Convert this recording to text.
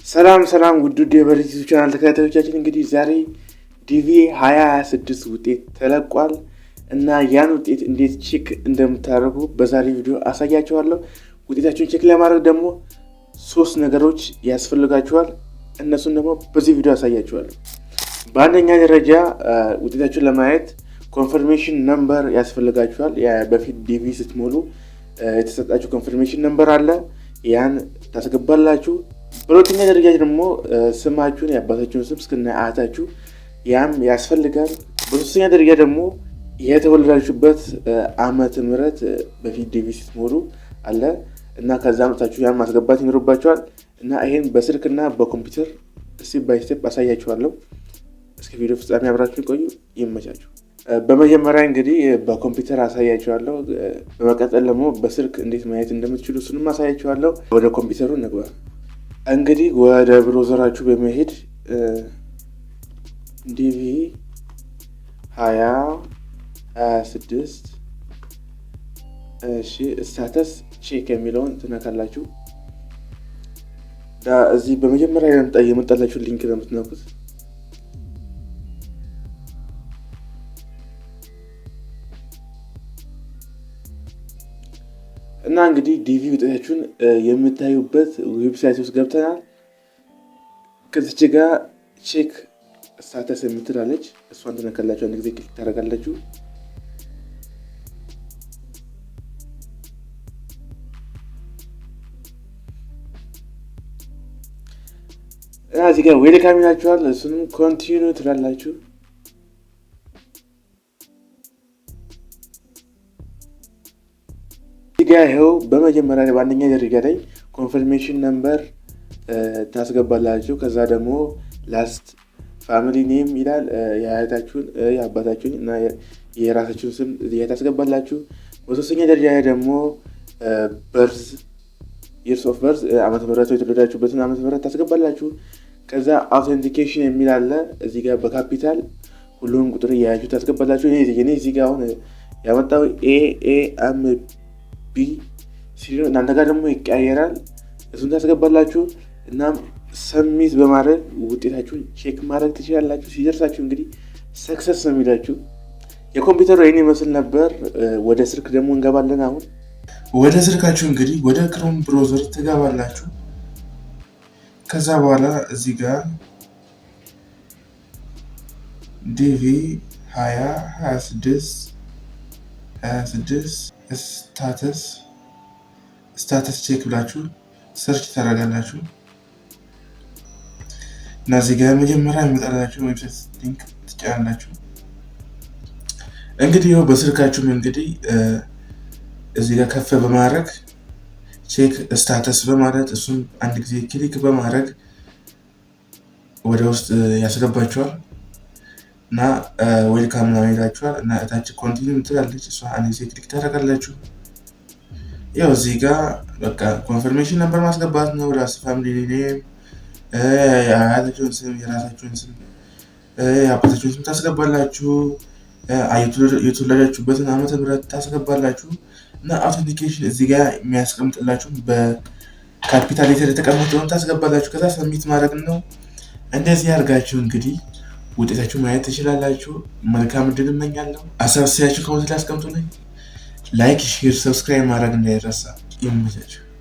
ሰላም ውድ የበሪቱ ቻናል ተከታታዮቻችን፣ እንግዲህ ዛሬ ዲቪ 2026 ውጤት ተለቋል እና ያን ውጤት እንዴት ቼክ እንደምታደርጉ በዛሬ ቪዲዮ አሳያችኋለሁ። ውጤታችሁን ቼክ ለማድረግ ደግሞ 3 ነገሮች ያስፈልጋችኋል። እነሱን ደግሞ በዚህ ቪዲዮ አሳያችኋለሁ። በአንደኛ ደረጃ ውጤታችሁን ለማየት ኮንፈርሜሽን ነምበር ያስፈልጋችኋል። በፊት ዲቪ ስትሞሉ የተሰጣችሁ ኮንፈርሜሽን ነምበር አለ፣ ያን ታስገባላችሁ። በሁለተኛ ደረጃ ደግሞ ስማችሁን፣ የአባታችሁን ስም እስከነ አያታችሁ ያም ያስፈልጋል። በሶስተኛ ደረጃ ደግሞ የተወለዳችሁበት ዓመተ ምህረት በፊት ዲቪ ስትሞሉ አለ እና ከዛ መጣችሁ ያን ማስገባት ይኖርባችኋል። እና ይሄን በስልክና በኮምፒውተር ስቴፕ ባይ ስቴፕ አሳያችኋለሁ። እስከ ቪዲዮ ፍጻሜ አብራችሁ ቆዩ። ይመቻችሁ። በመጀመሪያ እንግዲህ በኮምፒውተር አሳያችኋለሁ። በመቀጠል ደግሞ በስልክ እንዴት ማየት እንደምትችሉ እሱንም አሳያችኋለሁ። ወደ ኮምፒውተሩ እንግባ። እንግዲህ ወደ ብሮዘራችሁ በመሄድ ዲቪ 2026 ስታተስ ቼክ የሚለውን ትነካላችሁ። እዚህ በመጀመሪያ የመጣላችሁ ሊንክ ነው የምትነኩት። እና እንግዲህ ዲቪ ውጤታችሁን የምታዩበት ዌብሳይት ውስጥ ገብተናል። ከዚች ጋር ቼክ ስታተስ የምትላለች እሷን ትነካላችሁ። አንድ ጊዜ ክሊክ ታደርጋላችሁ። እና እዚህ ጋር ዌልካም ይላችኋል። እሱንም ኮንቲኒው ትላላችሁ። ይኸው በመጀመሪያ በአንደኛ ደረጃ ላይ ኮንፈርሜሽን ነምበር ታስገባላችሁ። ከዛ ደግሞ ላስት ፋሚሊ ኔም ይላል። የአያታችሁን፣ የአባታችሁን እና የራሳችሁን ስም ታስገባላችሁ። በሶስተኛ ደረጃ ላይ ደግሞ በርዝ ይርስ ኦፍ በርዝ ዓመተ ምህረት የተወለዳችሁበትን ዓመተ ምህረት ታስገባላችሁ። ከዛ አውተንቲኬሽን የሚል አለ። እዚህ ጋር በካፒታል ሁሉንም ቁጥር እያያችሁ ታስገባላችሁ። እኔ እዚህ ጋር አሁን ያመጣው ኤኤም ቢ ሲሆን እናንተ ጋር ደግሞ ይቀያየራል። እሱን ታስገባላችሁ። እናም ሰሚት በማድረግ ውጤታችሁን ቼክ ማድረግ ትችላላችሁ። ሲደርሳችሁ እንግዲህ ሰክሰስ ነው የሚላችሁ። የኮምፒውተሩ ይህን ይመስል ነበር። ወደ ስልክ ደግሞ እንገባለን። አሁን ወደ ስልካችሁ እንግዲህ ወደ ክሮም ብሮዘር ትገባላችሁ። ከዛ በኋላ እዚህ ጋር ዲቪ 2026 ስታተስ ቼክ ብላችሁ ሰርች ታደርጋላችሁ እና እዚህ ጋር መጀመሪያ የሚመጣላችሁ ዌብሳይት ሊንክ ትጫናላችሁ። እንግዲህ ይኸው በስልካችሁም እንግዲህ እዚህ ጋር ከፍ በማድረግ ቼክ ስታተስ በማለት እሱን አንድ ጊዜ ክሊክ በማድረግ ወደ ውስጥ ያስገባችኋል እና ዌልካም ነው ይላችኋል። እና እታች ኮንቲኒው ትላለች፣ እሷ አንድ ጊዜ ክሊክ ታደርጋላችሁ። ያው እዚህ ጋር በቃ ኮንፈርሜሽን ነበር ማስገባት ነው። ራስ ፋሚሊ ኔም፣ የአያታችሁን ስም፣ የራሳችሁን ስም፣ የአባታችሁን ስም ታስገባላችሁ። የተወለዳችሁበትን ዓመተ ምህረት ታስገባላችሁ። እና አውተንቲኬሽን እዚህ ጋር የሚያስቀምጥላችሁ በካፒታል ሌተር የተቀመጠውን ታስገባላችሁ። ከዛ ሰሚት ማድረግ ነው። እንደዚህ አድርጋችሁ እንግዲህ ውጤታችሁ ማየት ትችላላችሁ። መልካም እድል እመኛለሁ። አሳብ ሲያችሁ ከወት ላይ አስቀምጡልኝ። ላይክ፣ ሼር፣ ሰብስክራይብ ማድረግ እንዳይረሳ። ይመቻችሁ።